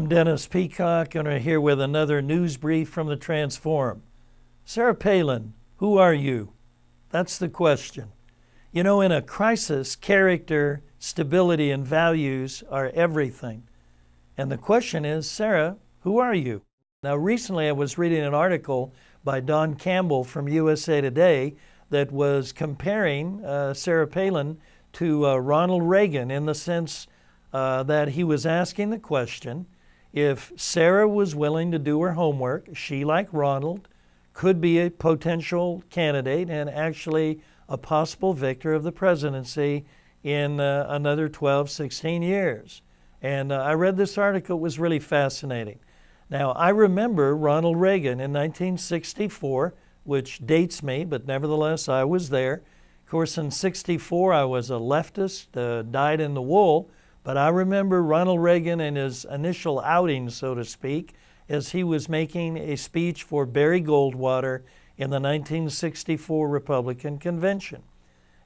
Dennis Peacock, and we're here with another news brief from the Transforum. Sarah Palin, who are you? That's the question. You know, in a crisis, character, stability, and values are everything. And the question is, Sarah, who are you? Now, recently I was reading an article by Don Campbell from USA Today that was comparing Sarah Palin to Ronald Reagan in the sense that he was asking the question, if Sarah was willing to do her homework, she, like Ronald, could be a potential candidate and actually a possible victor of the presidency in another 12, 16 years. And I read this article. It was really fascinating. Now, I remember Ronald Reagan in 1964, which dates me, but nevertheless, I was there. Of course, in 64, I was a leftist, dyed in the wool, but I remember Ronald Reagan in his initial outing, so to speak, as he was making a speech for Barry Goldwater in the 1964 Republican Convention.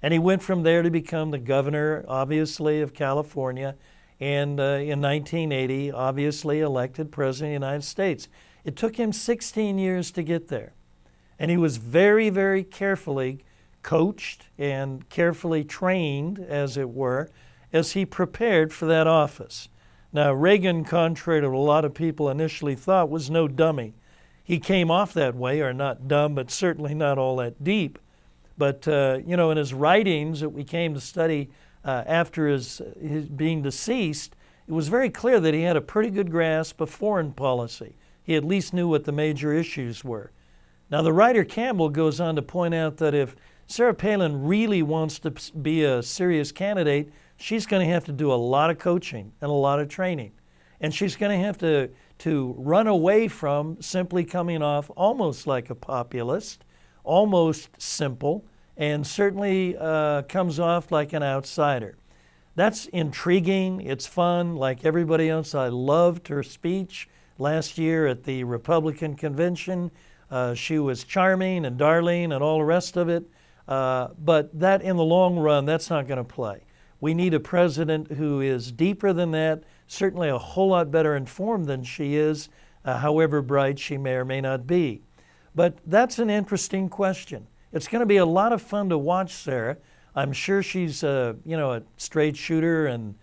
And he went from there to become the governor, obviously, of California, and in 1980, obviously elected President of the United States. It took him 16 years to get there. And he was very, very carefully coached and carefully trained, as it were, as he prepared for that office. Now, Reagan, contrary to what a lot of people initially thought, was no dummy. He came off that way, or not dumb, but certainly not all that deep. But, you know, in his writings that we came to study after his being deceased, it was very clear that he had a pretty good grasp of foreign policy. He at least knew what the major issues were. Now, the writer Campbell goes on to point out that if Sarah Palin really wants to be a serious candidate, she's going to have to do a lot of coaching and a lot of training. And she's going to have to run away from simply coming off almost like a populist, almost simple, and certainly comes off like an outsider. That's intriguing. It's fun. Like everybody else, I loved her speech last year at the Republican Convention. She was charming and darling and all the rest of it. But that, in the long run, that's not going to play. We need a president who is deeper than that, certainly a whole lot better informed than she is, however bright she may or may not be. But that's an interesting question. It's going to be a lot of fun to watch Sarah. I'm sure she's you know, a straight shooter and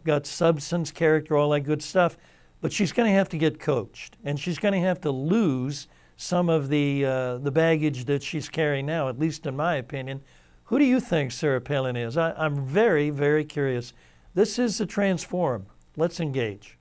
got substance, character, all that good stuff. But she's going to have to get coached, and she's going to have to lose some of the baggage that she's carrying now, at least in my opinion. Who do you think Sarah Palin is? I'm very, very curious. This is the Transforum. Let's engage.